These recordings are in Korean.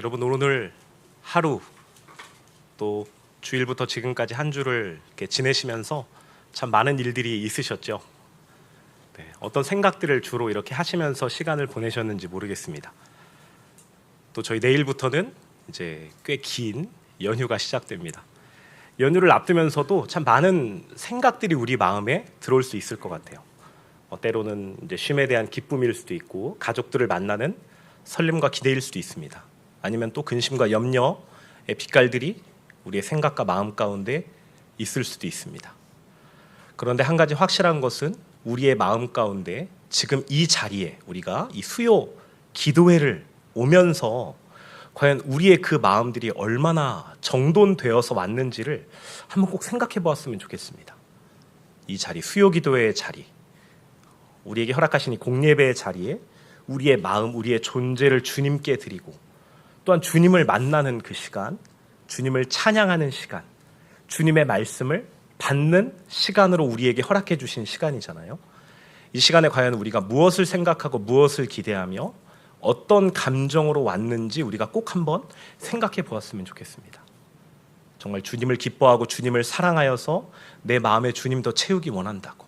여러분 오늘 하루 또 주일부터 지금까지 한 주를 이렇게 지내시면서 참 많은 일들이 있으셨죠. 어떤 생각들을 주로 이렇게 하시면서 시간을 보내셨는지 모르겠습니다. 또 저희 내일부터는 이제 꽤 긴 연휴가 시작됩니다. 연휴를 앞두면서도 참 많은 생각들이 우리 마음에 들어올 수 있을 것 같아요. 때로는 이제 쉼에 대한 기쁨일 수도 있고, 가족들을 만나는 설렘과 기대일 수도 있습니다. 아니면 또 근심과 염려의 빛깔들이 우리의 생각과 마음 가운데 있을 수도 있습니다. 그런데 한 가지 확실한 것은 우리의 마음 가운데 지금 이 자리에 우리가 이 수요 기도회를 오면서 과연 우리의 그 마음들이 얼마나 정돈되어서 왔는지를 한번 꼭 생각해 보았으면 좋겠습니다. 이 자리, 수요 기도회의 자리, 우리에게 허락하신 이 공예배의 자리에 우리의 마음, 우리의 존재를 주님께 드리고, 또한 주님을 만나는 그 시간, 주님을 찬양하는 시간, 주님의 말씀을 받는 시간으로 우리에게 허락해 주신 시간이잖아요. 이 시간에 과연 우리가 무엇을 생각하고 무엇을 기대하며 어떤 감정으로 왔는지 우리가 꼭 한번 생각해 보았으면 좋겠습니다. 정말 주님을 기뻐하고 주님을 사랑하여서 내 마음에 주님 더 채우기 원한다고,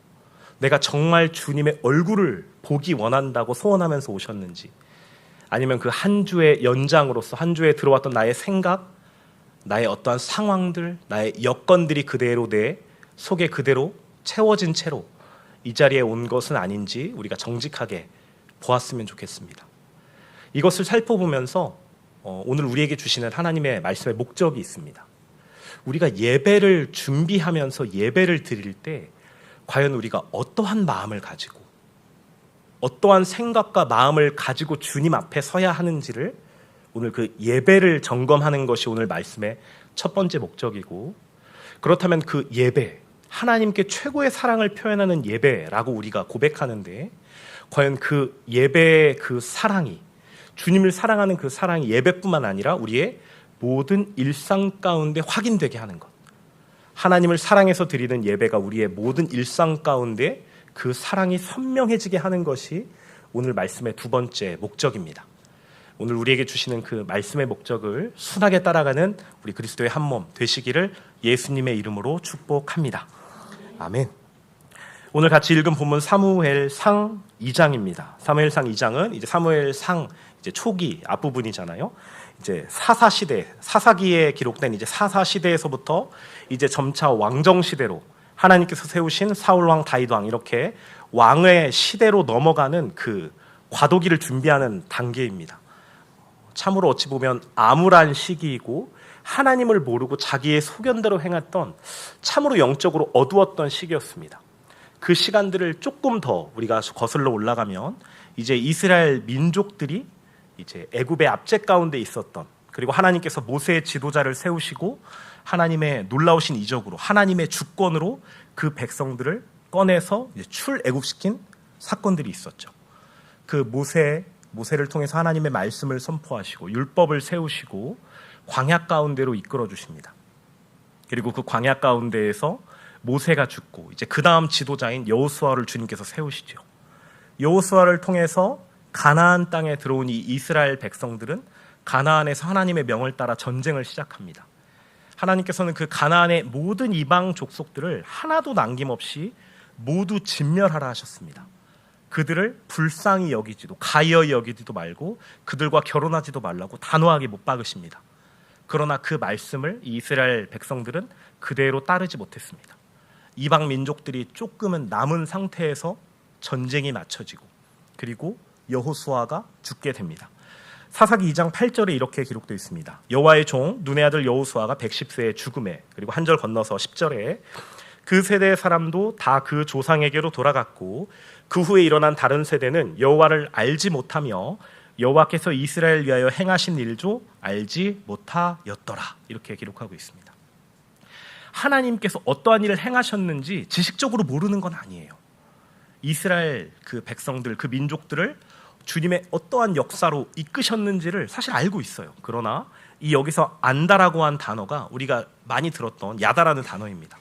내가 정말 주님의 얼굴을 보기 원한다고 소원하면서 오셨는지, 아니면 그 한 주의 연장으로서 한 주에 들어왔던 나의 생각, 나의 어떠한 상황들, 나의 여건들이 그대로 내 속에 그대로 채워진 채로 이 자리에 온 것은 아닌지 우리가 정직하게 보았으면 좋겠습니다. 이것을 살펴보면서 오늘 우리에게 주시는 하나님의 말씀의 목적이 있습니다. 우리가 예배를 준비하면서 예배를 드릴 때 과연 우리가 어떠한 마음을 가지고 어떠한 생각과 마음을 가지고 주님 앞에 서야 하는지를 오늘 그 예배를 점검하는 것이 오늘 말씀의 첫 번째 목적이고, 그렇다면 그 예배, 하나님께 최고의 사랑을 표현하는 예배라고 우리가 고백하는데, 과연 그 예배의 그 사랑이, 주님을 사랑하는 그 사랑이 예배뿐만 아니라 우리의 모든 일상 가운데 확인되게 하는 것, 하나님을 사랑해서 드리는 예배가 우리의 모든 일상 가운데 그 사랑이 선명해지게 하는 것이 오늘 말씀의 두 번째 목적입니다. 오늘 우리에게 주시는 그 말씀의 목적을 순하게 따라가는 우리 그리스도의 한 몸 되시기를 예수님의 이름으로 축복합니다. 아멘. 오늘 같이 읽은 본문 사무엘상 2장입니다. 사무엘상 2장은 이제 사무엘상 이제 초기 앞부분이잖아요. 이제 사사 시대, 사사기에 기록된 이제 사사 시대에서부터 이제 점차 왕정 시대로 하나님께서 세우신 사울 왕, 다윗 왕, 이렇게 왕의 시대로 넘어가는 그 과도기를 준비하는 단계입니다. 참으로 어찌 보면 암울한 시기이고 하나님을 모르고 자기의 소견대로 행했던 참으로 영적으로 어두웠던 시기였습니다. 그 시간들을 조금 더 우리가 거슬러 올라가면 이제 이스라엘 민족들이 이제 애굽의 압제 가운데 있었던, 그리고 하나님께서 모세의 지도자를 세우시고 하나님의 놀라우신 이적으로 하나님의 주권으로 그 백성들을 꺼내서 이제 출애굽시킨 사건들이 있었죠. 그 모세를 통해서 하나님의 말씀을 선포하시고 율법을 세우시고 광야 가운데로 이끌어 주십니다. 그리고 그 광야 가운데에서 모세가 죽고 이제 그 다음 지도자인 여호수아를 주님께서 세우시죠. 여호수아를 통해서 가나안 땅에 들어온 이 이스라엘 백성들은 가나안에서 하나님의 명을 따라 전쟁을 시작합니다. 하나님께서는 그 가나안의 모든 이방 족속들을 하나도 남김없이 모두 진멸하라 하셨습니다. 그들을 불쌍히 여기지도 가여이 여기지도 말고 그들과 결혼하지도 말라고 단호하게 못 박으십니다. 그러나 그 말씀을 이스라엘 백성들은 그대로 따르지 못했습니다. 이방 민족들이 조금은 남은 상태에서 전쟁이 맞춰지고, 그리고 여호수아가 죽게 됩니다. 사사기 2장 8절에 이렇게 기록되어 있습니다. 여호와의 종 눈의 아들 여호수아가 110세의 죽음에, 그리고 한 절 건너서 10절에 그 세대의 사람도 다 그 조상에게로 돌아갔고 그 후에 일어난 다른 세대는 여호와를 알지 못하며 여호와께서 이스라엘 위하여 행하신 일도 알지 못하였더라, 이렇게 기록하고 있습니다. 하나님께서 어떠한 일을 행하셨는지 지식적으로 모르는 건 아니에요. 이스라엘 그 백성들, 그 민족들을 주님의 어떠한 역사로 이끄셨는지를 사실 알고 있어요. 그러나 이 여기서 안다라고 한 단어가 우리가 많이 들었던 야다라는 단어입니다.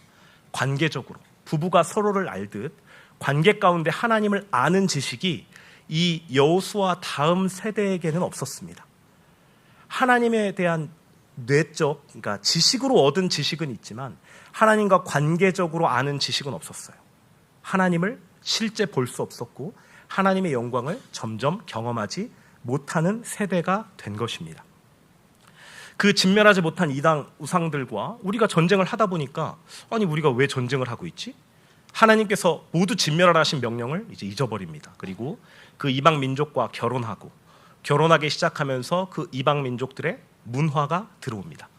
관계적으로 부부가 서로를 알듯 관계 가운데 하나님을 아는 지식이 이 여호수아 다음 세대에게는 없었습니다. 하나님에 대한 뇌적, 그러니까 지식으로 얻은 지식은 있지만 하나님과 관계적으로 아는 지식은 없었어요. 하나님을 실제 볼 수 없었고 하나님의 영광을 점점 경험하지 못하는 세대가 된 것입니다. 그 진멸하지 못한 이방 우상들과 우리가 전쟁을 하다 보니까 아니 우리가 왜 전쟁을 하고 있지? 하나님께서 모두 진멸하라 하신 명령을 이제 잊어버립니다. 그리고 그 이방 민족과 결혼하기 시작하면서 그 이방 민족들의 문화가 들어옵니다.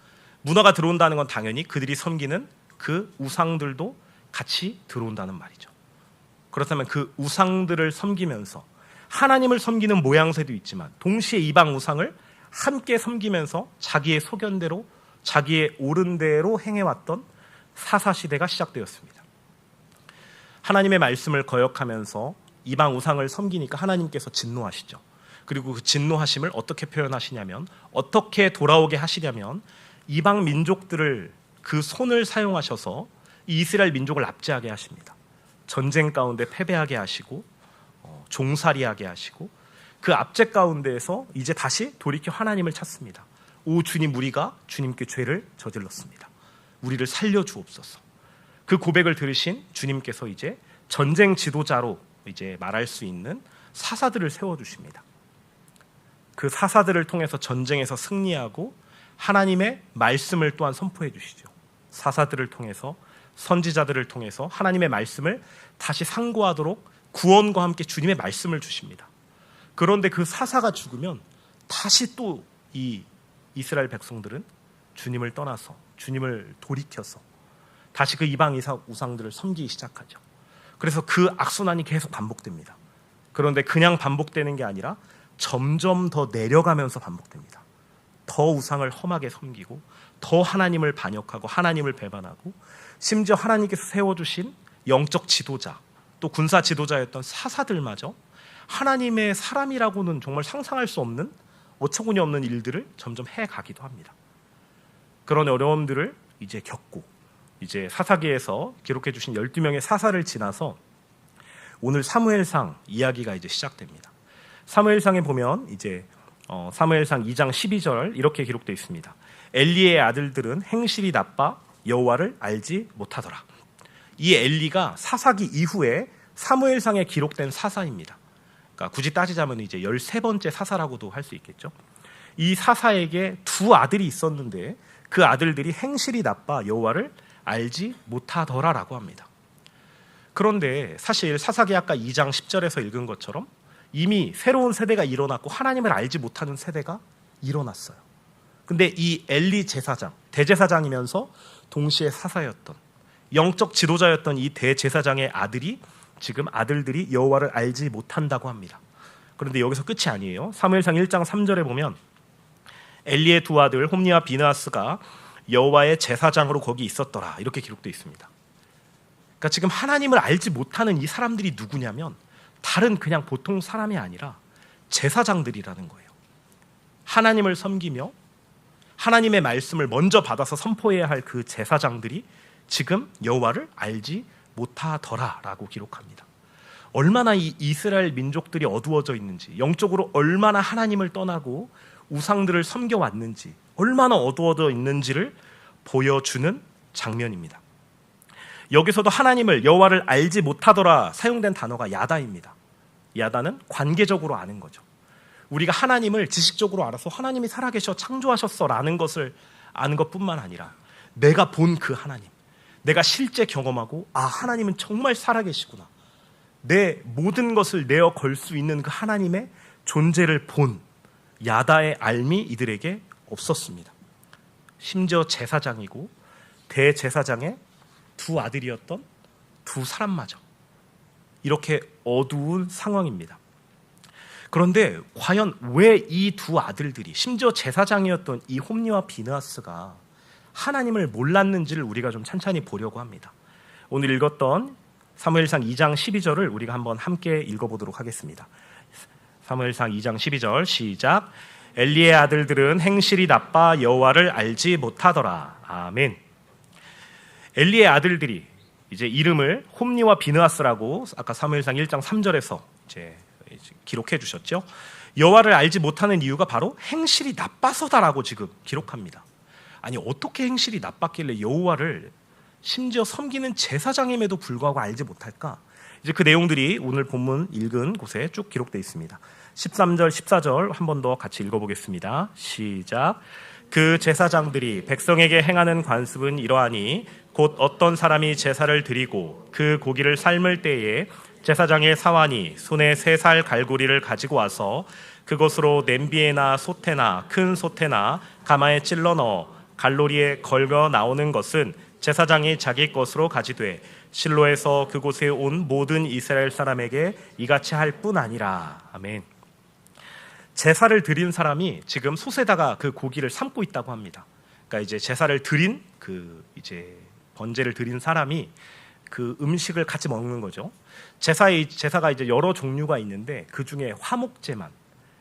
문화가 들어온다는 건 당연히 그들이 섬기는 그 우상들도 같이 들어온다는 말이죠. 그렇다면 그 우상들을 섬기면서 하나님을 섬기는 모양새도 있지만 동시에 이방 우상을 함께 섬기면서 자기의 소견대로 자기의 옳은 대로 행해왔던 사사시대가 시작되었습니다. 하나님의 말씀을 거역하면서 이방 우상을 섬기니까 하나님께서 진노하시죠. 그리고 그 진노하심을 어떻게 표현하시냐면, 어떻게 돌아오게 하시냐면 이방 민족들을 그 손을 사용하셔서 이스라엘 민족을 압제하게 하십니다. 전쟁 가운데 패배하게 하시고 종살이하게 하시고 그 압제 가운데에서 이제 다시 돌이켜 하나님을 찾습니다. 오 주님, 우리가 주님께 죄를 저질렀습니다. 우리를 살려주옵소서. 그 고백을 들으신 주님께서 이제 전쟁 지도자로 이제 말할 수 있는 사사들을 세워주십니다. 그 사사들을 통해서 전쟁에서 승리하고 하나님의 말씀을 또한 선포해 주시죠. 사사들을 통해서, 선지자들을 통해서 하나님의 말씀을 다시 상고하도록 구원과 함께 주님의 말씀을 주십니다. 그런데 그 사사가 죽으면 다시 또 이 이스라엘 백성들은 주님을 떠나서 주님을 돌이켜서 다시 그 이방 우상들을 섬기기 시작하죠. 그래서 그 악순환이 계속 반복됩니다. 그런데 그냥 반복되는 게 아니라 점점 더 내려가면서 반복됩니다. 더 우상을 험하게 섬기고 더 하나님을 반역하고 하나님을 배반하고 심지어 하나님께서 세워주신 영적 지도자, 또 군사 지도자였던 사사들마저 하나님의 사람이라고는 정말 상상할 수 없는 어처구니 없는 일들을 점점 해가기도 합니다. 그런 어려움들을 이제 겪고 이제 사사기에서 기록해 주신 12명의 사사를 지나서 오늘 사무엘상 이야기가 이제 시작됩니다. 사무엘상에 보면 이제 사무엘상 2장 12절 이렇게 기록되어 있습니다. 엘리의 아들들은 행실이 나빠 여호와를 알지 못하더라. 이 엘리가 사사기 이후에 사무엘상에 기록된 사사입니다. 그러니까 굳이 따지자면 이제 13번째 사사라고도 할 수 있겠죠. 이 사사에게 두 아들이 있었는데 그 아들들이 행실이 나빠 여호와를 알지 못하더라라고 합니다. 그런데 사실 사사기 아까 2장 10절에서 읽은 것처럼 이미 새로운 세대가 일어났고 하나님을 알지 못하는 세대가 일어났어요. 근데 이 엘리 제사장, 대제사장이면서 동시에 사사였던 영적 지도자였던 이 대제사장의 아들들이 여호와를 알지 못한다고 합니다. 그런데 여기서 끝이 아니에요. 사무엘상 1장 3절에 보면 엘리의 두 아들 홈니와 비느하스가 여호와의 제사장으로 거기 있었더라 이렇게 기록되어 있습니다. 그러니까 지금 하나님을 알지 못하는 이 사람들이 누구냐면 다른 그냥 보통 사람이 아니라 제사장들이라는 거예요. 하나님을 섬기며 하나님의 말씀을 먼저 받아서 선포해야 할 그 제사장들이 지금 여호와를 알지 못하더라라고 기록합니다. 얼마나 이 이스라엘 민족들이 어두워져 있는지, 영적으로 얼마나 하나님을 떠나고 우상들을 섬겨왔는지, 얼마나 어두워져 있는지를 보여주는 장면입니다. 여기서도 하나님을, 여호와를 알지 못하더라 사용된 단어가 야다입니다. 야다는 관계적으로 아는 거죠. 우리가 하나님을 지식적으로 알아서 하나님이 살아계셔 창조하셨어라는 것을 아는 것뿐만 아니라 내가 본 그 하나님, 내가 실제 경험하고 하나님은 정말 살아계시구나, 내 모든 것을 내어 걸 수 있는 그 하나님의 존재를 본 야다의 알미 이들에게 없었습니다. 심지어 제사장이고 대제사장의 두 아들이었던 두 사람마저 이렇게 어두운 상황입니다. 그런데 과연 왜 이 두 아들들이, 심지어 제사장이었던 이 홈니와 비느하스가 하나님을 몰랐는지를 우리가 좀 찬찬히 보려고 합니다. 오늘 읽었던 사무엘상 2장 12절을 우리가 한번 함께 읽어보도록 하겠습니다. 사무엘상 2장 12절 시작. 엘리의 아들들은 행실이 나빠 여호와를 알지 못하더라. 아멘. 엘리의 아들들이 이제 이름을 홈니와 비느하스라고 아까 사무엘상 1장 3절에서 이제 기록해 주셨죠. 여호와를 알지 못하는 이유가 바로 행실이 나빠서다라고 지금 기록합니다. 아니 어떻게 행실이 나빴길래 여호와를 심지어 섬기는 제사장임에도 불구하고 알지 못할까? 이제 그 내용들이 오늘 본문 읽은 곳에 쭉 기록되어 있습니다. 13절, 14절 한 번 더 같이 읽어보겠습니다. 시작. 그 제사장들이 백성에게 행하는 관습은 이러하니 곧 어떤 사람이 제사를 드리고 그 고기를 삶을 때에 제사장의 사환이 손에 3살 갈고리를 가지고 와서 그것으로 냄비에나 솥에나 큰 솥에나 가마에 찔러 넣어 갈로리에 걸거 나오는 것은 제사장이 자기 것으로 가지되 실로에서 그곳에 온 모든 이스라엘 사람에게 이같이 할 뿐 아니라. 아멘. 제사를 드린 사람이 지금 솥에다가 그 고기를 삶고 있다고 합니다. 그러니까 이제 제사를 드린 이제 번제를 드린 사람이 그 음식을 같이 먹는 거죠. 제사가 이제 여러 종류가 있는데 그 중에 화목제만,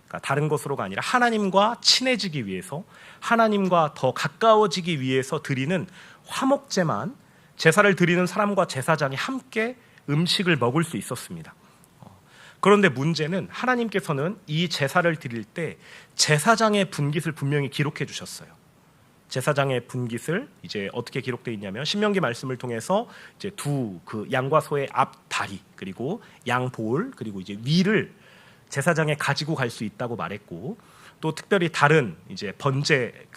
그러니까 다른 것으로가 아니라 하나님과 친해지기 위해서, 하나님과 더 가까워지기 위해서 드리는 화목제만 제사를 드리는 사람과 제사장이 함께 음식을 먹을 수 있었습니다. 그런데 문제는 하나님께서는 이 제사를 드릴 때 제사장의 분깃을 분명히 기록해 주셨어요. 제사장의 분깃을 이제 어떻게 기록되어 있냐면 신명기 말씀을 통해서 이제 그 양과 소의 앞 다리, 그리고 양 볼, 그리고 이제 위를 제사장에 가지고 갈 수 있다고 말했고, 또 특별히 다른 이제 번제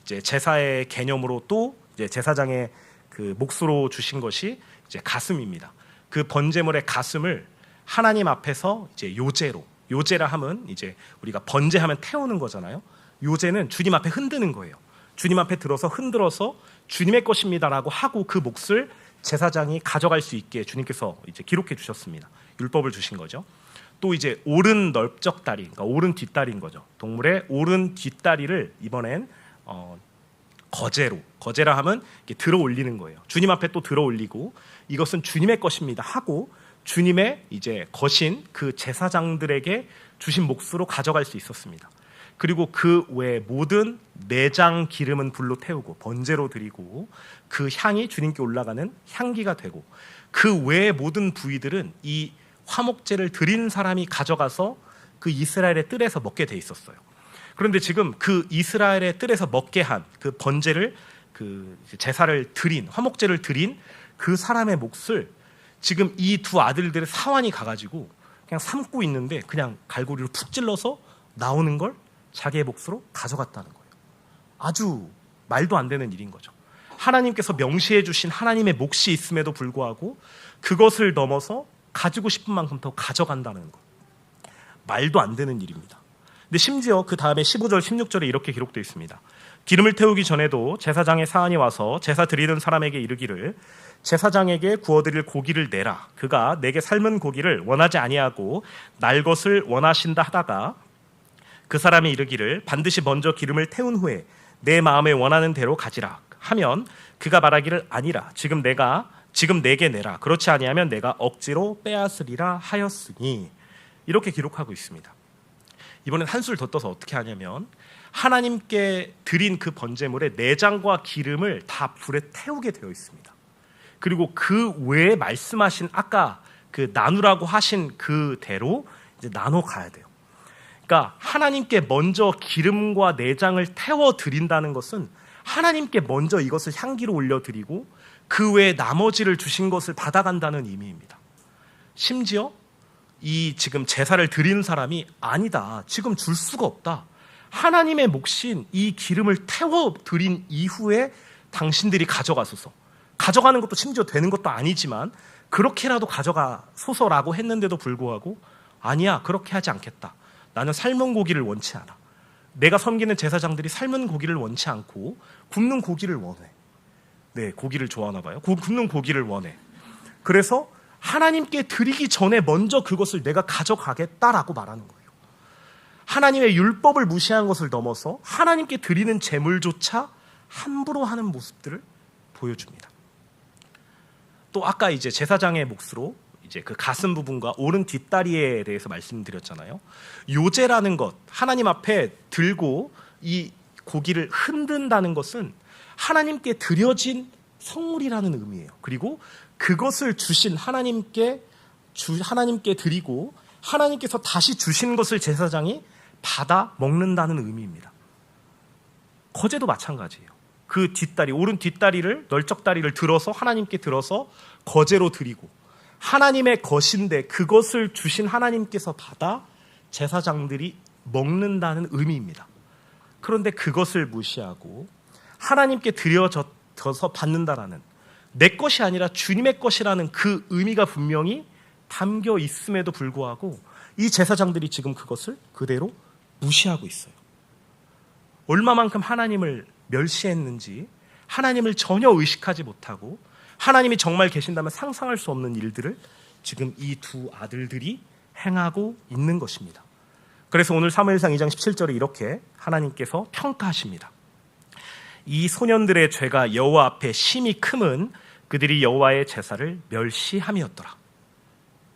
이제 제사의 개념으로 또 이제 제사장의 그 몫으로 주신 것이 이제 가슴입니다. 그 번제물의 가슴을 하나님 앞에서 이제 요제라 하면 이제 우리가 번제하면 태우는 거잖아요. 요제는 주님 앞에 흔드는 거예요. 주님 앞에 들어서 흔들어서 주님의 것입니다라고 하고 그 몫을 제사장이 가져갈 수 있게 주님께서 이제 기록해 주셨습니다. 율법을 주신 거죠. 또 이제 오른 넓적다리, 그러니까 오른 뒷다리인 거죠. 동물의 오른 뒷다리를 이번엔 거제라 하면 이렇게 들어 올리는 거예요. 주님 앞에 또 들어 올리고 이것은 주님의 것입니다 하고 주님의 이제 거신 그 제사장들에게 주신 몫으로 가져갈 수 있었습니다. 그리고 그 외에 모든 내장 기름은 불로 태우고 번제로 드리고 그 향이 주님께 올라가는 향기가 되고, 그 외의 모든 부위들은 이 화목제를 드린 사람이 가져가서 그 이스라엘의 뜰에서 먹게 돼 있었어요. 그런데 지금 그 이스라엘의 뜰에서 먹게 한 그 번제를, 그 제사를 드린, 화목제를 드린 그 사람의 몫을 지금 이 두 아들들의 사환이 가가지고 그냥 삶고 있는데 그냥 갈고리로 푹 찔러서 나오는 걸 자기의 몫으로 가져갔다는 거예요. 아주 말도 안 되는 일인 거죠. 하나님께서 명시해 주신 하나님의 몫이 있음에도 불구하고 그것을 넘어서 가지고 싶은 만큼 더 가져간다는 거. 말도 안 되는 일입니다. 근데 심지어 그 다음에 15절, 16절에 이렇게 기록되어 있습니다. 기름을 태우기 전에도 제사장의 사환이 와서 제사 드리는 사람에게 이르기를 제사장에게 구워드릴 고기를 내라. 그가 내게 삶은 고기를 원하지 아니하고 날 것을 원하신다 하다가 그 사람이 이르기를 반드시 먼저 기름을 태운 후에 내 마음에 원하는 대로 가지라 하면 그가 말하기를 아니라 지금 내게 내라. 그렇지 아니하면 내가 억지로 빼앗으리라 하였으니. 이렇게 기록하고 있습니다. 이번엔 한술 더 떠서 어떻게 하냐면 하나님께 드린 그 번제물의 내장과 기름을 다 불에 태우게 되어 있습니다. 그리고 그 외에 말씀하신 아까 그 나누라고 하신 그대로 이제 나눠 가야 돼요. 그러니까 하나님께 먼저 기름과 내장을 태워 드린다는 것은 하나님께 먼저 이것을 향기로 올려 드리고 그 외에 나머지를 주신 것을 받아간다는 의미입니다. 심지어 이 지금 제사를 드리는 사람이 아니다, 지금 줄 수가 없다, 하나님의 몫인 이 기름을 태워 드린 이후에 당신들이 가져가소서. 가져가는 것도 심지어 되는 것도 아니지만 그렇게라도 가져가소서라고 했는데도 불구하고 아니야, 그렇게 하지 않겠다. 나는 삶은 고기를 원치 않아. 내가 섬기는 제사장들이 삶은 고기를 원치 않고 굽는 고기를 원해. 네, 고기를 좋아하나 봐요. 굽는 고기를 원해. 그래서 하나님께 드리기 전에 먼저 그것을 내가 가져가겠다라고 말하는 거예요. 하나님의 율법을 무시한 것을 넘어서 하나님께 드리는 제물조차 함부로 하는 모습들을 보여줍니다. 또 아까 이제 제사장의 몫으로 이제 그 가슴 부분과 오른 뒷다리에 대해서 말씀드렸잖아요. 요제라는 것, 하나님 앞에 들고 이 고기를 흔든다는 것은 하나님께 드려진 성물이라는 의미예요. 그리고 그것을 주신 하나님께 드리고 하나님께서 다시 주신 것을 제사장이 받아 먹는다는 의미입니다. 거제도 마찬가지예요. 그 뒷다리, 오른 뒷다리를, 널쩍다리를 들어서 하나님께 들어서 거제로 드리고 하나님의 것인데 그것을 주신 하나님께서 받아 제사장들이 먹는다는 의미입니다. 그런데 그것을 무시하고 하나님께 드려져서 받는다라는, 내 것이 아니라 주님의 것이라는 그 의미가 분명히 담겨 있음에도 불구하고 이 제사장들이 지금 그것을 그대로 무시하고 있어요. 얼마만큼 하나님을 멸시했는지, 하나님을 전혀 의식하지 못하고 하나님이 정말 계신다면 상상할 수 없는 일들을 지금 이 두 아들들이 행하고 있는 것입니다. 그래서 오늘 사무엘상 2장 17절에 이렇게 하나님께서 평가하십니다. 이 소년들의 죄가 여호와 앞에 심히 크면 그들이 여호와의 제사를 멸시함이었더라.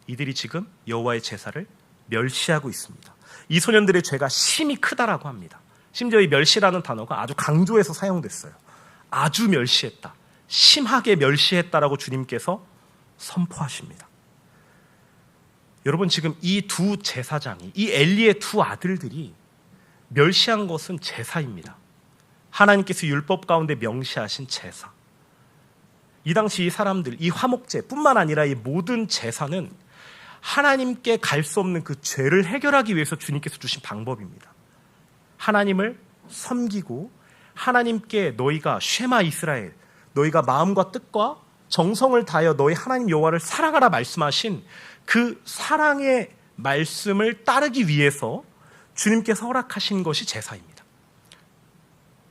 이들이 지금 여호와의 제사를 멸시하고 있습니다. 이 소년들의 죄가 심히 크다라고 합니다. 심지어 이 멸시라는 단어가 아주 강조해서 사용됐어요. 아주 멸시했다, 심하게 멸시했다라고 주님께서 선포하십니다. 여러분, 지금 이 두 제사장이, 이 엘리의 두 아들들이 멸시한 것은 제사입니다. 하나님께서 율법 가운데 명시하신 제사. 이 당시 이 사람들, 이 화목제뿐만 아니라 이 모든 제사는 하나님께 갈 수 없는 그 죄를 해결하기 위해서 주님께서 주신 방법입니다. 하나님을 섬기고 하나님께 너희가 쉐마 이스라엘, 너희가 마음과 뜻과 정성을 다하여 너희 하나님 여호와를 사랑하라 말씀하신 그 사랑의 말씀을 따르기 위해서 주님께서 허락하신 것이 제사입니다.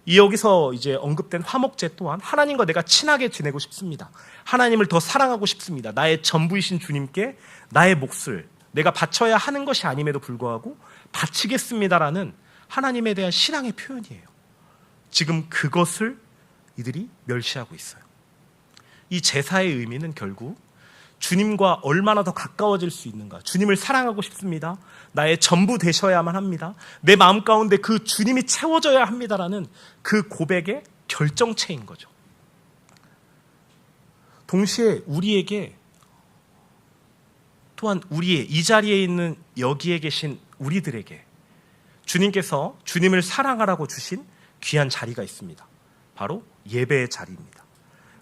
이 여기서 이제 언급된 화목제 또한 하나님과 내가 친하게 지내고 싶습니다. 하나님을 더 사랑하고 싶습니다. 나의 전부이신 주님께 나의 몫을 내가 바쳐야 하는 것이 아님에도 불구하고 바치겠습니다라는 하나님에 대한 신앙의 표현이에요. 지금 그것을 이들이 멸시하고 있어요. 이 제사의 의미는 결국 주님과 얼마나 더 가까워질 수 있는가, 주님을 사랑하고 싶습니다, 나의 전부 되셔야만 합니다, 내 마음 가운데 그 주님이 채워져야 합니다라는 그 고백의 결정체인 거죠. 동시에 우리에게 또한 우리의 이 자리에 있는 여기에 계신 우리들에게 주님께서 주님을 사랑하라고 주신 귀한 자리가 있습니다. 바로 예배의 자리입니다.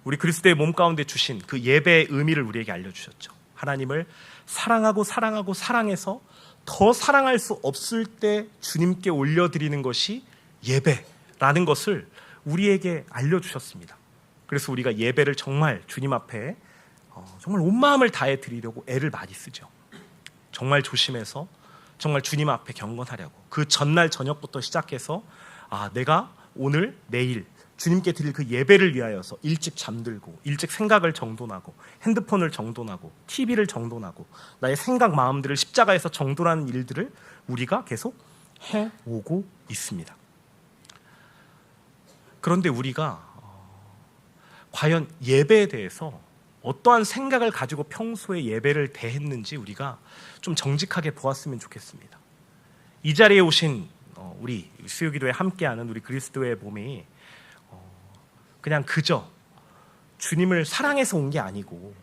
우리 그리스도의 몸 가운데 주신 그 예배의 의미를 우리에게 알려주셨죠. 하나님을 사랑하고 사랑하고 사랑해서 더 사랑할 수 없을 때 주님께 올려드리는 것이 예배라는 것을 우리에게 알려주셨습니다. 그래서 우리가 예배를 정말 주님 앞에 정말 온 마음을 다해 드리려고 애를 많이 쓰죠. 정말 조심해서 정말 주님 앞에 경건하려고 그 전날 저녁부터 시작해서 내가 오늘 내일 주님께 드릴 그 예배를 위하여서 일찍 잠들고 일찍 생각을 정돈하고 핸드폰을 정돈하고 TV를 정돈하고 나의 생각 마음들을 십자가에서 정돈하는 일들을 우리가 계속 해오고 있습니다. 그런데 우리가 과연 예배에 대해서 어떠한 생각을 가지고 평소에 예배를 대했는지 우리가 좀 정직하게 보았으면 좋겠습니다. 이 자리에 오신 우리 수요기도에 함께하는 우리 그리스도의 몸이 그냥 그저 주님을 사랑해서 온 게 아니고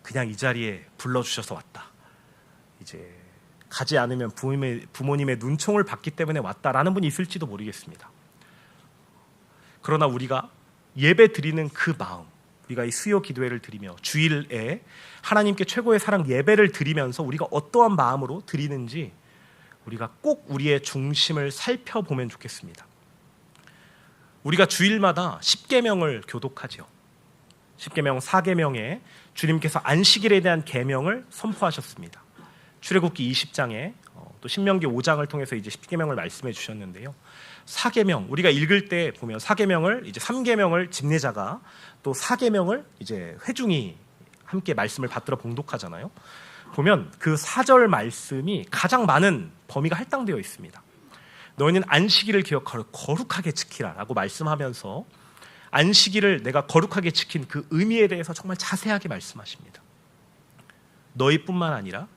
그냥 이 자리에 불러주셔서 왔다, 이제 가지 않으면 부모님의 눈총을 받기 때문에 왔다라는 분이 있을지도 모르겠습니다. 그러나 우리가 예배 드리는 그 마음, 우리가 이 수요 기도회를 드리며 주일에 하나님께 최고의 사랑 예배를 드리면서 우리가 어떠한 마음으로 드리는지 우리가 꼭 우리의 중심을 살펴보면 좋겠습니다. 우리가 주일마다 십계명을 교독하죠. 십계명 4계명에 주님께서 안식일에 대한 계명을 선포하셨습니다. 출애굽기 20장에 또 신명기 5장을 통해서 이제 십계명을 말씀해 주셨는데요. 4계명 우리가 읽을 때 보면 4계명을 이제 3계명을 집례자가 또 4계명을 이제 회중이 함께 말씀을 받들어 봉독하잖아요. 보면 그 4절 말씀이 가장 많은 범위가 할당되어 있습니다. 너희는 안식일을 기억하고 거룩하게 지키라라고 말씀하면서 안식일을 내가 거룩하게 지킨 그 의미에 대해서 정말 자세하게 말씀하십니다. 너희뿐만 아니라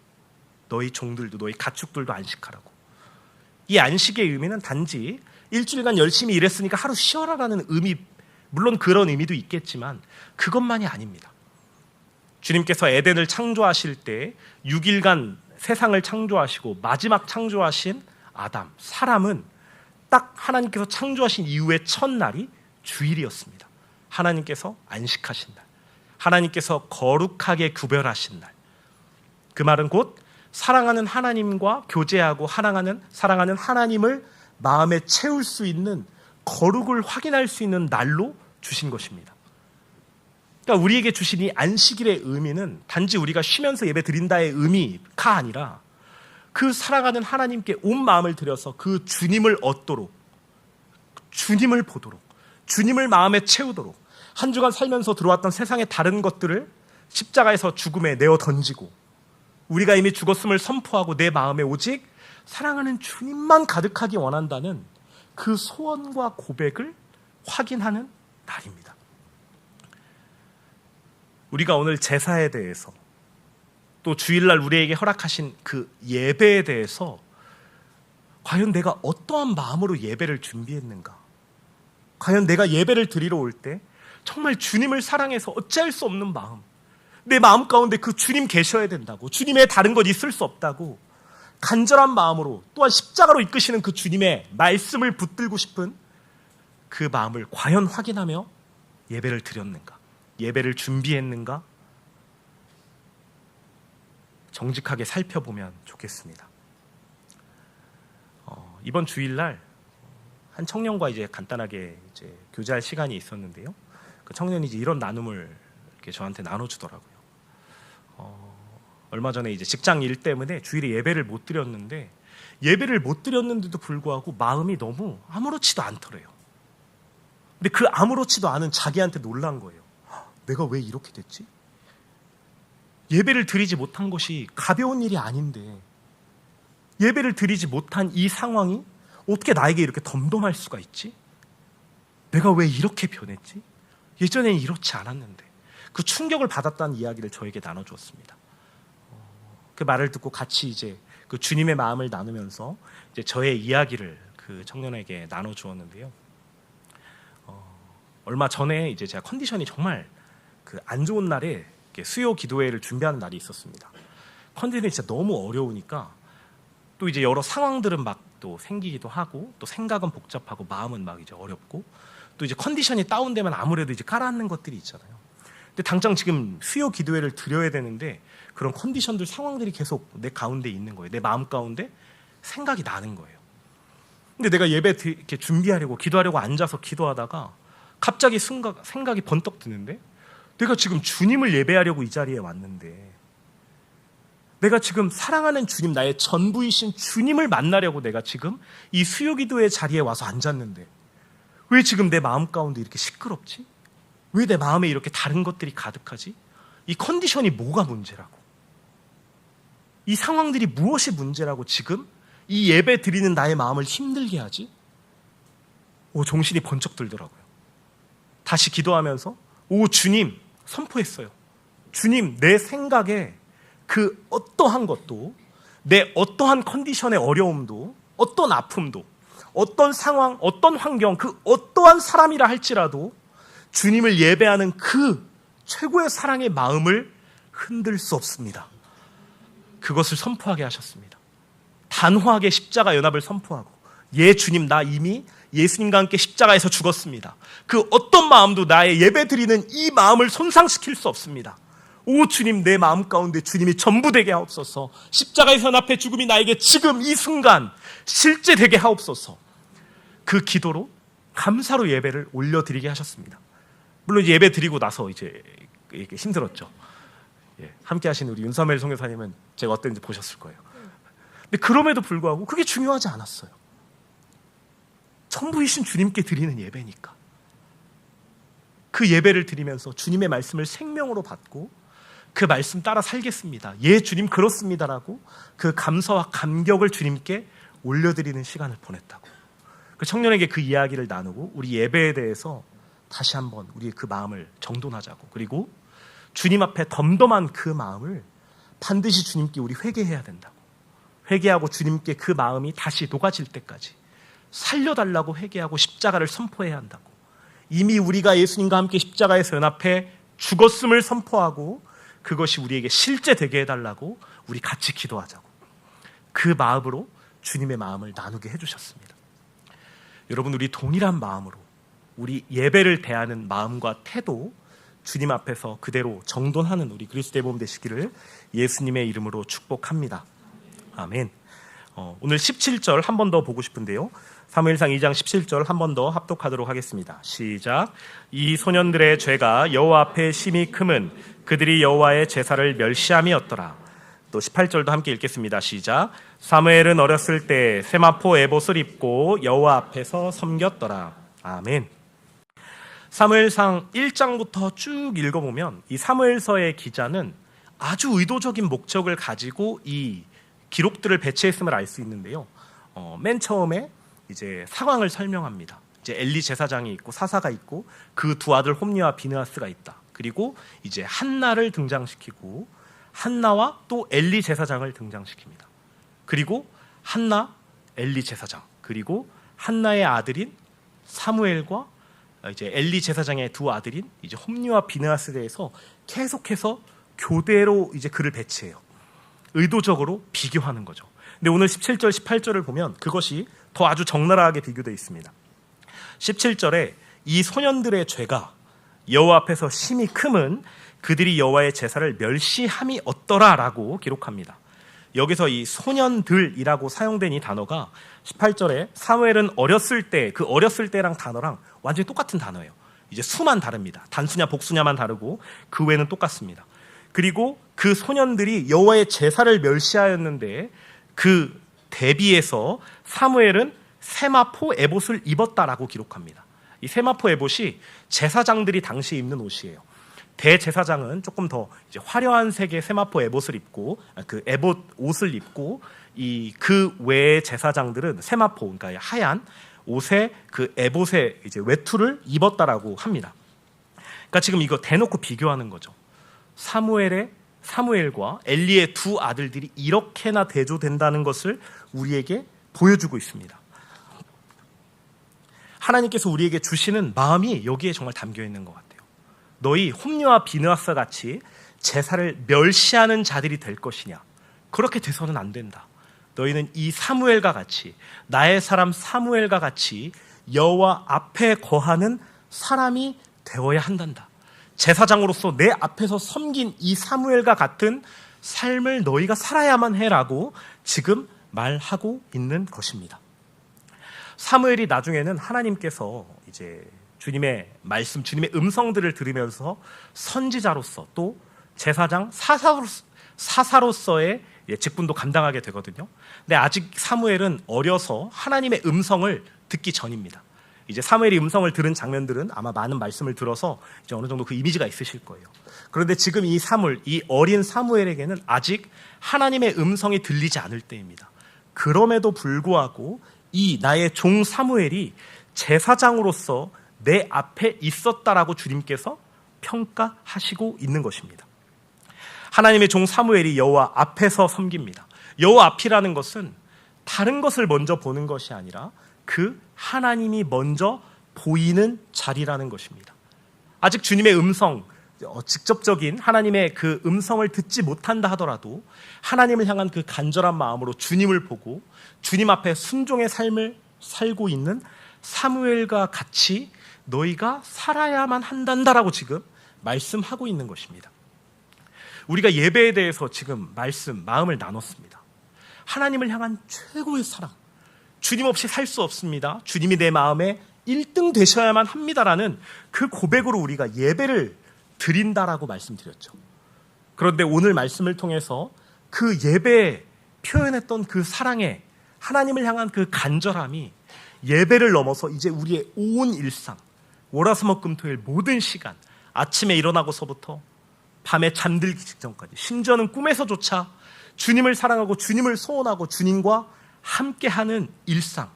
너희 종들도 너희 가축들도 안식하라고. 이 안식의 의미는 단지 일주일간 열심히 일했으니까 하루 쉬어라라는 의미, 물론 그런 의미도 있겠지만 그것만이 아닙니다. 주님께서 에덴을 창조하실 때 6일간 세상을 창조하시고 마지막 창조하신 아담, 사람은 딱 하나님께서 창조하신 이후의 첫날이 주일이었습니다. 하나님께서 안식하신 날, 하나님께서 거룩하게 구별하신 날. 그 말은 곧 사랑하는 하나님과 교제하고 사랑하는 하나님을 마음에 채울 수 있는 거룩을 확인할 수 있는 날로 주신 것입니다. 그러니까 우리에게 주신 이 안식일의 의미는 단지 우리가 쉬면서 예배 드린다의 의미가 아니라 그 사랑하는 하나님께 온 마음을 들여서 그 주님을 얻도록, 주님을 보도록, 주님을 마음에 채우도록 한 주간 살면서 들어왔던 세상의 다른 것들을 십자가에서 죽음에 내어 던지고 우리가 이미 죽었음을 선포하고 내 마음에 오직 사랑하는 주님만 가득하기 원한다는 그 소원과 고백을 확인하는 날입니다. 우리가 오늘 제사에 대해서 또 주일날 우리에게 허락하신 그 예배에 대해서 과연 내가 어떠한 마음으로 예배를 준비했는가? 과연 내가 예배를 드리러 올 때 정말 주님을 사랑해서 어찌할 수 없는 마음, 내 마음 가운데 그 주님 계셔야 된다고, 주님의 다른 것 있을 수 없다고 간절한 마음으로 또한 십자가로 이끄시는 그 주님의 말씀을 붙들고 싶은 그 마음을 과연 확인하며 예배를 드렸는가? 예배를 준비했는가? 정직하게 살펴보면 좋겠습니다. 이번 주일날 한 청년과 이제 간단하게 이제 교제할 시간이 있었는데요. 그 청년이 이제 이런 나눔을 이렇게 저한테 나눠주더라고요. 얼마 전에 이제 직장 일 때문에 주일에 예배를 못 드렸는데 예배를 못 드렸는데도 불구하고 마음이 너무 아무렇지도 않더래요. 근데 그 아무렇지도 않은 자기한테 놀란 거예요. 내가 왜 이렇게 됐지? 예배를 드리지 못한 것이 가벼운 일이 아닌데 예배를 드리지 못한 이 상황이 어떻게 나에게 이렇게 덤덤할 수가 있지? 내가 왜 이렇게 변했지? 예전에는 이렇지 않았는데. 그 충격을 받았다는 이야기를 저에게 나눠주었습니다. 그 말을 듣고 같이 이제 그 주님의 마음을 나누면서 이제 저의 이야기를 그 청년에게 나눠주었는데요. 얼마 전에 이제 제가 컨디션이 정말 그 안 좋은 날에 수요 기도회를 준비하는 날이 있었습니다. 컨디션이 진짜 너무 어려우니까 또 이제 여러 상황들은 막 또 생기기도 하고 또 생각은 복잡하고 마음은 막 이제 어렵고 또 이제 컨디션이 다운되면 아무래도 이제 깔아앉는 것들이 있잖아요. 근데 당장 지금 수요 기도회를 드려야 되는데 그런 컨디션들 상황들이 계속 내 가운데 있는 거예요. 내 마음 가운데 생각이 나는 거예요. 근데 내가 예배 이렇게 준비하려고 기도하려고 앉아서 기도하다가 갑자기 생각이 번뜩 드는데 내가 지금 주님을 예배하려고 이 자리에 왔는데 내가 지금 사랑하는 주님, 나의 전부이신 주님을 만나려고 내가 지금 이 수요기도의 자리에 와서 앉았는데 왜 지금 내 마음 가운데 이렇게 시끄럽지? 왜 내 마음에 이렇게 다른 것들이 가득하지? 이 컨디션이 뭐가 문제라고? 이 상황들이 무엇이 문제라고 지금 이 예배 드리는 나의 마음을 힘들게 하지? 정신이 번쩍 들더라고요. 다시 기도하면서 주님 선포했어요. 주님, 내 생각에 그 어떠한 것도, 내 어떠한 컨디션의 어려움도, 어떤 아픔도, 어떤 상황, 어떤 환경, 그 어떠한 사람이라 할지라도 주님을 예배하는 그 최고의 사랑의 마음을 흔들 수 없습니다. 그것을 선포하게 하셨습니다. 단호하게 십자가 연합을 선포하고, 주님, 나 이미 예수님과 함께 십자가에서 죽었습니다. 그 어떤 마음도 나의 예배 드리는 이 마음을 손상시킬 수 없습니다. 주님, 내 마음 가운데 주님이 전부 되게 하옵소서. 십자가에서 연합해 죽음이 나에게 지금 이 순간 실제되게 하옵소서. 그 기도로 감사로 예배를 올려드리게 하셨습니다. 물론 예배 드리고 나서 이제 힘들었죠. 함께 하신 우리 윤사멜 선교사님은 제가 어땠는지 보셨을 거예요. 근데 그럼에도 불구하고 그게 중요하지 않았어요. 전부이신 주님께 드리는 예배니까. 그 예배를 드리면서 주님의 말씀을 생명으로 받고 그 말씀 따라 살겠습니다. 주님 그렇습니다라고 그 감사와 감격을 주님께 올려드리는 시간을 보냈다고. 그 청년에게 그 이야기를 나누고 우리 예배에 대해서 다시 한번 우리의 그 마음을 정돈하자고. 그리고 주님 앞에 덤덤한 그 마음을 반드시 주님께 우리 회개해야 된다고. 회개하고 주님께 그 마음이 다시 녹아질 때까지 살려달라고 회개하고 십자가를 선포해야 한다고. 이미 우리가 예수님과 함께 십자가에서 연합해 죽었음을 선포하고 그것이 우리에게 실제 되게 해달라고 우리 같이 기도하자고. 그 마음으로 주님의 마음을 나누게 해주셨습니다. 여러분, 우리 동일한 마음으로 우리 예배를 대하는 마음과 태도, 주님 앞에서 그대로 정돈하는 우리 그리스도의 몸 되시기를 예수님의 이름으로 축복합니다. 아멘. 오늘 17절 한 번 더 보고 싶은데요. 사무엘상 2장 17절 한 번 더 합독하도록 하겠습니다. 시작. 이 소년들의 죄가 여호와 앞에 심히 크면 그들이 여호와의 제사를 멸시함이었더라. 또 18절도 함께 읽겠습니다. 시작. 사무엘은 어렸을 때 세마포 에봇을 입고 여호와 앞에서 섬겼더라. 아멘. 사무엘상 1장부터 쭉 읽어보면 이 사무엘서의 기자는 아주 의도적인 목적을 가지고 이 기록들을 배치했음을 알 수 있는데요. 맨 처음에 이제 상황을 설명합니다. 이제 엘리 제사장이 있고 사사가 있고 그 두 아들 홈니와 비느하스가 있다. 그리고 이제 한나를 등장시키고 한나와 또 엘리 제사장을 등장시킵니다. 그리고 한나, 엘리 제사장, 그리고 한나의 아들인 사무엘과 이제 엘리 제사장의 두 아들인 이제 홈니와 비느하스에 대해서 계속해서 교대로 이제 글을 배치해요. 의도적으로 비교하는 거죠. 근데 오늘 17절, 18절을 보면 그것이 더 아주 적나라하게 비교되어 있습니다. 17절에 이 소년들의 죄가 여호와 앞에서 심히 크면 그들이 여호와의 제사를 멸시함이 없더라라고 기록합니다. 여기서 이 소년들이라고 사용된 이 단어가 18절에 사무엘은 어렸을 때, 그 어렸을 때랑 단어랑 완전히 똑같은 단어예요. 이제 수만 다릅니다. 단수냐 복수냐만 다르고 그 외에는 똑같습니다. 그리고 그 소년들이 여호와의 제사를 멸시하였는데 그 대비해서 사무엘은 세마포 에봇을 입었다라고 기록합니다. 이 세마포 에봇이 제사장들이 당시 입는 옷이에요. 대제사장은 조금 더 이제 화려한 색의 세마포 에봇을 입고 그 에봇 옷을 입고 이 그 외의 제사장들은 세마포, 그러니까 하얀 옷에 그 에봇의 이제 외투를 입었다라고 합니다. 그러니까 지금 이거 대놓고 비교하는 거죠. 사무엘과 엘리의 두 아들들이 이렇게나 대조된다는 것을 우리에게 보여주고 있습니다. 하나님께서 우리에게 주시는 마음이 여기에 정말 담겨 있는 것 같아요. 너희 홈리와 비느하스 같이 제사를 멸시하는 자들이 될 것이냐? 그렇게 돼서는 안 된다. 너희는 이 사무엘과 같이, 나의 사람 사무엘과 같이 여호와 앞에 거하는 사람이 되어야 한단다. 제사장으로서 내 앞에서 섬긴 이 사무엘과 같은 삶을 너희가 살아야만 해라고 지금 말하고 있는 것입니다. 사무엘이 나중에는 하나님께서 이제 주님의 말씀, 주님의 음성들을 들으면서 선지자로서 또 제사장 사사로서의 직분도 감당하게 되거든요. 근데 아직 사무엘은 어려서 하나님의 음성을 듣기 전입니다. 이제 사무엘이 음성을 들은 장면들은 아마 많은 말씀을 들어서 이제 어느 정도 그 이미지가 있으실 거예요. 그런데 지금 이 어린 사무엘에게는 아직 하나님의 음성이 들리지 않을 때입니다. 그럼에도 불구하고 이 나의 종 사무엘이 제사장으로서 내 앞에 있었다라고 주님께서 평가하시고 있는 것입니다. 하나님의 종 사무엘이 여호와 앞에서 섬깁니다. 여호와 앞이라는 것은 다른 것을 먼저 보는 것이 아니라 그 하나님이 먼저 보이는 자리라는 것입니다. 아직 주님의 음성, 직접적인 하나님의 그 음성을 듣지 못한다 하더라도 하나님을 향한 그 간절한 마음으로 주님을 보고 주님 앞에 순종의 삶을 살고 있는 사무엘과 같이 너희가 살아야만 한단다라고 지금 말씀하고 있는 것입니다. 우리가 예배에 대해서 지금 마음을 나눴습니다. 하나님을 향한 최고의 사랑, 주님 없이 살 수 없습니다. 주님이 내 마음에 1등 되셔야만 합니다라는 그 고백으로 우리가 예배를 드린다라고 말씀드렸죠. 그런데 오늘 말씀을 통해서 그 예배에 표현했던 그 사랑에 하나님을 향한 그 간절함이 예배를 넘어서 이제 우리의 온 일상, 월화수목금토일 모든 시간, 아침에 일어나고서부터 밤에 잠들기 직전까지, 심지어는 꿈에서조차 주님을 사랑하고 주님을 소원하고 주님과 함께하는 일상,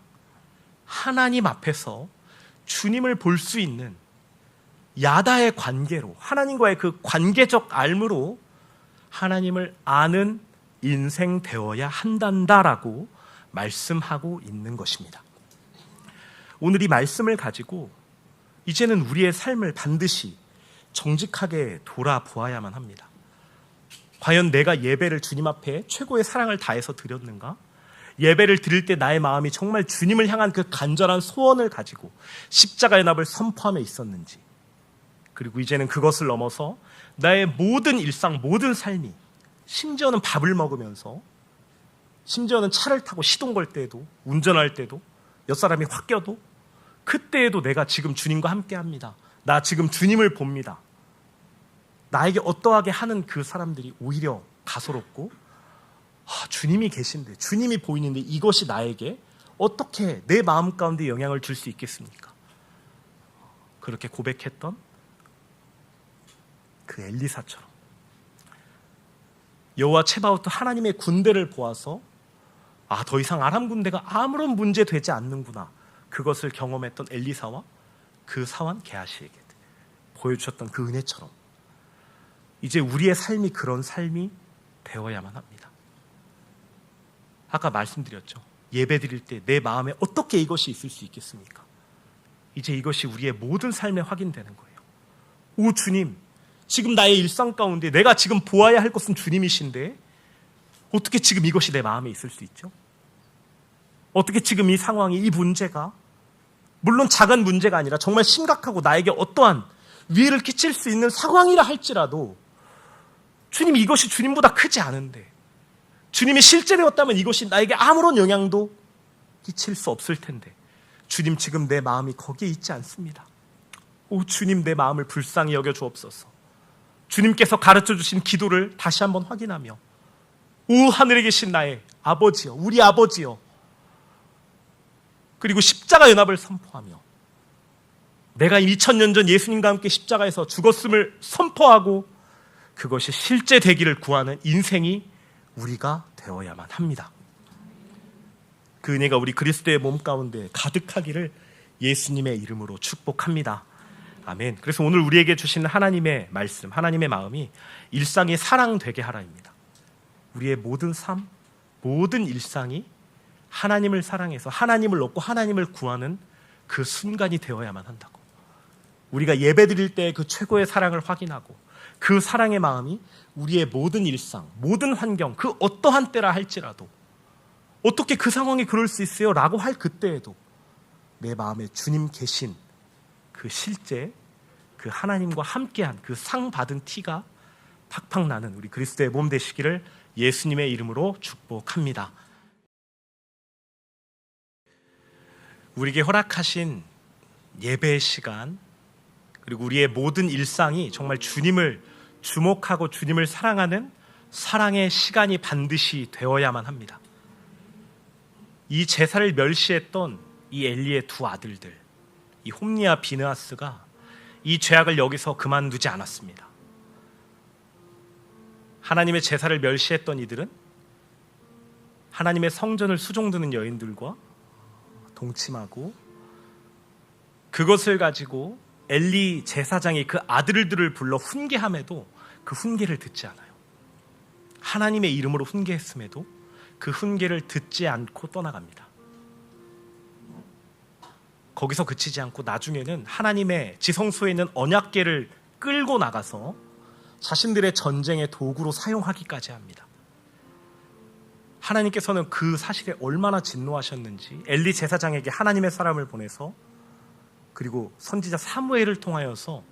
하나님 앞에서 주님을 볼 수 있는 야다의 관계로, 하나님과의 그 관계적 알므로 하나님을 아는 인생 되어야 한단다라고 말씀하고 있는 것입니다. 오늘 이 말씀을 가지고 이제는 우리의 삶을 반드시 정직하게 돌아보아야만 합니다. 과연 내가 예배를 주님 앞에 최고의 사랑을 다해서 드렸는가? 예배를 드릴 때 나의 마음이 정말 주님을 향한 그 간절한 소원을 가지고 십자가의 연합을 선포하며 있었는지, 그리고 이제는 그것을 넘어서 나의 모든 일상, 모든 삶이, 심지어는 밥을 먹으면서, 심지어는 차를 타고 시동 걸 때도, 운전할 때도, 옆사람이 확 껴도 그때에도 내가 지금 주님과 함께 합니다. 나 지금 주님을 봅니다. 나에게 어떠하게 하는 그 사람들이 오히려 가소롭고, 주님이 계신데, 주님이 보이는데 이것이 나에게 어떻게 내 마음 가운데 영향을 줄 수 있겠습니까? 그렇게 고백했던 그 엘리사처럼 여호와 체바오트 하나님의 군대를 보아서 더 이상 아람 군대가 아무런 문제 되지 않는구나, 그것을 경험했던 엘리사와 그 사환 게하시에게 보여주셨던 그 은혜처럼 이제 우리의 삶이 그런 삶이 되어야만 합니다. 아까 말씀드렸죠. 예배 드릴 때 내 마음에 어떻게 이것이 있을 수 있겠습니까? 이제 이것이 우리의 모든 삶에 확인되는 거예요. 오 주님, 지금 나의 일상 가운데 내가 지금 보아야 할 것은 주님이신데 어떻게 지금 이것이 내 마음에 있을 수 있죠? 어떻게 지금 이 상황이, 이 문제가, 물론 작은 문제가 아니라 정말 심각하고 나에게 어떠한 위해를 끼칠 수 있는 상황이라 할지라도 주님, 이것이 주님보다 크지 않은데, 주님이 실제되었다면 이것이 나에게 아무런 영향도 끼칠 수 없을 텐데, 주님 지금 내 마음이 거기에 있지 않습니다. 오 주님, 내 마음을 불쌍히 여겨 주옵소서. 주님께서 가르쳐 주신 기도를 다시 한번 확인하며, 오 하늘에 계신 나의 아버지여, 우리 아버지여, 그리고 십자가 연합을 선포하며 내가 2000년 전 예수님과 함께 십자가에서 죽었음을 선포하고 그것이 실제되기를 구하는 인생이 우리가 되어야만 합니다. 그 은혜가 우리 그리스도의 몸 가운데 가득하기를 예수님의 이름으로 축복합니다. 아멘. 그래서 오늘 우리에게 주시는 하나님의 말씀, 하나님의 마음이 일상이 사랑되게 하라입니다. 우리의 모든 삶, 모든 일상이 하나님을 사랑해서 하나님을 얻고 하나님을 구하는 그 순간이 되어야만 한다고. 우리가 예배 드릴 때 그 최고의 사랑을 확인하고 그 사랑의 마음이 우리의 모든 일상, 모든 환경, 그 어떠한 때라 할지라도 어떻게 그 상황이 그럴 수 있어요? 라고 할 그때에도 내 마음에 주님 계신 그 실제 그 하나님과 함께한 그 상 받은 티가 팍팍 나는 우리 그리스도의 몸 되시기를 예수님의 이름으로 축복합니다. 우리에게 허락하신 예배의 시간, 그리고 우리의 모든 일상이 정말 주님을 주목하고 주님을 사랑하는 사랑의 시간이 반드시 되어야만 합니다. 이 제사를 멸시했던 이 엘리의 두 아들들, 이 홈니와 비느하스가 이 죄악을 여기서 그만두지 않았습니다. 하나님의 제사를 멸시했던 이들은 하나님의 성전을 수종드는 여인들과 동침하고 그것을 가지고 엘리 제사장이 그 아들들을 불러 훈계함에도 그 훈계를 듣지 않아요. 하나님의 이름으로 훈계했음에도 그 훈계를 듣지 않고 떠나갑니다. 거기서 그치지 않고 나중에는 하나님의 지성소에 있는 언약궤를 끌고 나가서 자신들의 전쟁의 도구로 사용하기까지 합니다. 하나님께서는 그 사실에 얼마나 진노하셨는지 엘리 제사장에게 하나님의 사람을 보내서, 그리고 선지자 사무엘을 통하여서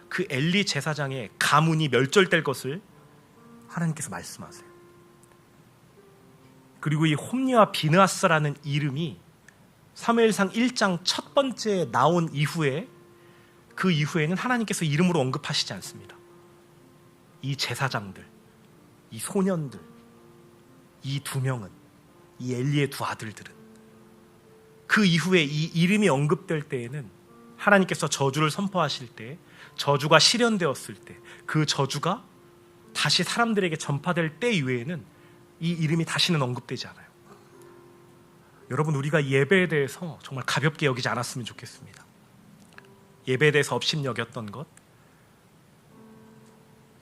그 엘리 제사장의 가문이 멸절될 것을 하나님께서 말씀하세요. 그리고 이 홈니와 비느하스라는 이름이 사무엘상 1장 첫 번째 나온 이후에, 그 이후에는 하나님께서 이름으로 언급하시지 않습니다. 이 제사장들, 이 소년들, 이 두 명은, 이 엘리의 두 아들들은 그 이후에 이 이름이 언급될 때에는 하나님께서 저주를 선포하실 때, 저주가 실현되었을 때, 그 저주가 다시 사람들에게 전파될 때 이외에는 이 이름이 다시는 언급되지 않아요. 여러분, 우리가 예배에 대해서 정말 가볍게 여기지 않았으면 좋겠습니다. 예배에 대해서 업신여겼던 것,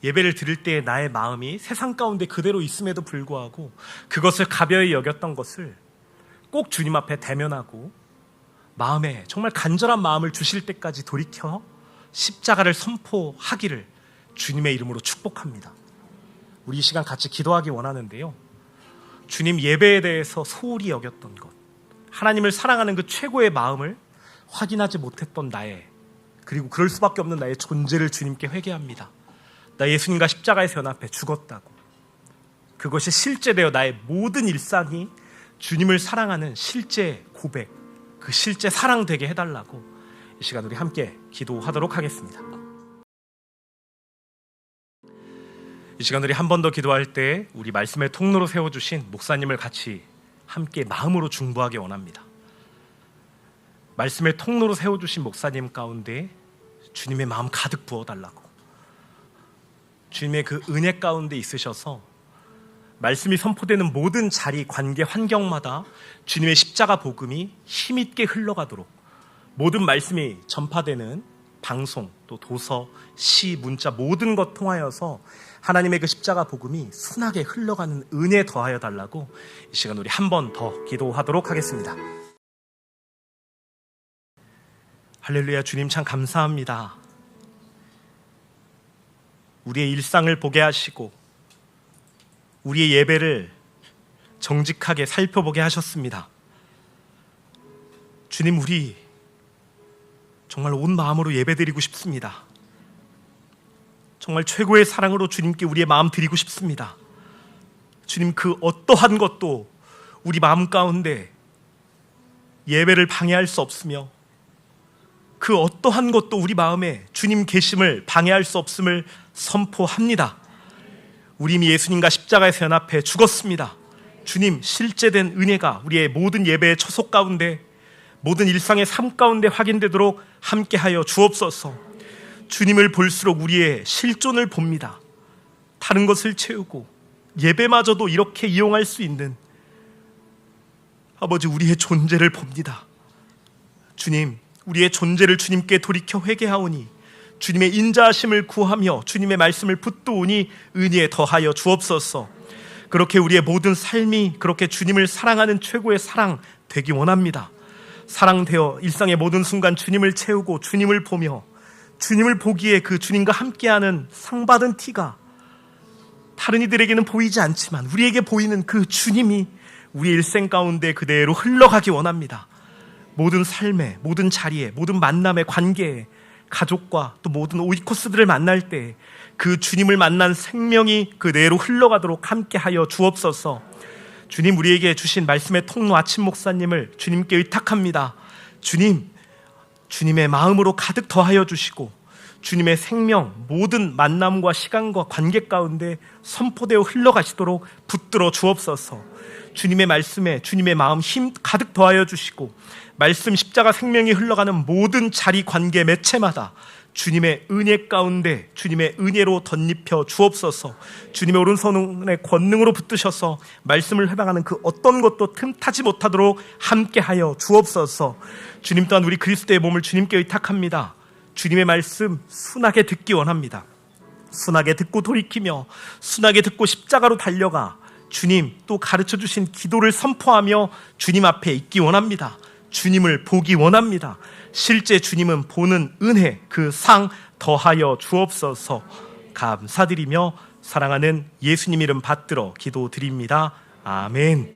예배를 드릴 때 나의 마음이 세상 가운데 그대로 있음에도 불구하고 그것을 가벼이 여겼던 것을 꼭 주님 앞에 대면하고 마음에 정말 간절한 마음을 주실 때까지 돌이켜 십자가를 선포하기를 주님의 이름으로 축복합니다. 우리 이 시간 같이 기도하기 원하는데요, 주님 예배에 대해서 소홀히 여겼던 것, 하나님을 사랑하는 그 최고의 마음을 확인하지 못했던 나의, 그리고 그럴 수밖에 없는 나의 존재를 주님께 회개합니다. 나 예수님과 십자가에서 연합해 죽었다고. 그것이 실제되어 나의 모든 일상이 주님을 사랑하는 실제 고백, 그 실제 사랑 되게 해달라고 이 시간 우리 함께 기도하도록 하겠습니다. 이 시간 우리 한 번 더 기도할 때 우리 말씀의 통로로 세워주신 목사님을 같이 함께 마음으로 중보하기 원합니다. 말씀의 통로로 세워주신 목사님 가운데 주님의 마음 가득 부어달라고, 주님의 그 은혜 가운데 있으셔서 말씀이 선포되는 모든 자리, 관계, 환경마다 주님의 십자가 복음이 힘있게 흘러가도록, 모든 말씀이 전파되는 방송, 또 도서, 시, 문자 모든 것 통하여서 하나님의 그 십자가 복음이 순하게 흘러가는 은혜 더하여 달라고 이 시간 우리 한 번 더 기도하도록 하겠습니다. 할렐루야. 주님 참 감사합니다. 우리의 일상을 보게 하시고 우리의 예배를 정직하게 살펴보게 하셨습니다. 주님, 우리 정말 온 마음으로 예배드리고 싶습니다. 정말 최고의 사랑으로 주님께 우리의 마음 드리고 싶습니다. 주님, 그 어떠한 것도 우리 마음 가운데 예배를 방해할 수 없으며 그 어떠한 것도 우리 마음에 주님 계심을 방해할 수 없음을 선포합니다. 우리 이미 예수님과 십자가에서 연합해 죽었습니다. 주님, 실제된 은혜가 우리의 모든 예배의 처소 가운데, 모든 일상의 삶 가운데 확인되도록 함께하여 주옵소서. 주님을 볼수록 우리의 실존을 봅니다. 다른 것을 채우고 예배마저도 이렇게 이용할 수 있는 아버지, 우리의 존재를 봅니다. 주님, 우리의 존재를 주님께 돌이켜 회개하오니 주님의 인자하심을 구하며 주님의 말씀을 붙드오니 은혜에 더하여 주옵소서. 그렇게 우리의 모든 삶이 그렇게 주님을 사랑하는 최고의 사랑 되기 원합니다. 사랑되어 일상의 모든 순간 주님을 채우고 주님을 보며 주님을 보기에 그 주님과 함께하는 상받은 티가 다른 이들에게는 보이지 않지만 우리에게 보이는 그 주님이 우리의 일생 가운데 그대로 흘러가기 원합니다. 모든 삶에, 모든 자리에, 모든 만남의 관계에, 가족과 또 모든 오이코스들을 만날 때 그 주님을 만난 생명이 그대로 흘러가도록 함께하여 주옵소서. 주님, 우리에게 주신 말씀의 통로 아침 목사님을 주님께 의탁합니다. 주님, 주님의 마음으로 가득 더하여 주시고 주님의 생명, 모든 만남과 시간과 관계 가운데 선포되어 흘러가시도록 붙들어 주옵소서. 주님의 말씀에 주님의 마음 힘 가득 더하여 주시고 말씀 십자가 생명이 흘러가는 모든 자리, 관계, 매체마다 주님의 은혜 가운데 주님의 은혜로 덧입혀 주옵소서. 주님의 오른손의 권능으로 붙드셔서 말씀을 회방하는 그 어떤 것도 틈타지 못하도록 함께하여 주옵소서. 주님 또한 우리 그리스도의 몸을 주님께 의탁합니다. 주님의 말씀 순하게 듣기 원합니다. 순하게 듣고 돌이키며 순하게 듣고 십자가로 달려가 주님 또 가르쳐 주신 기도를 선포하며 주님 앞에 있기 원합니다. 주님을 보기 원합니다. 실제 주님은 보는 은혜, 그 상 더하여 주옵소서. 감사드리며 사랑하는 예수님 이름 받들어 기도드립니다. 아멘.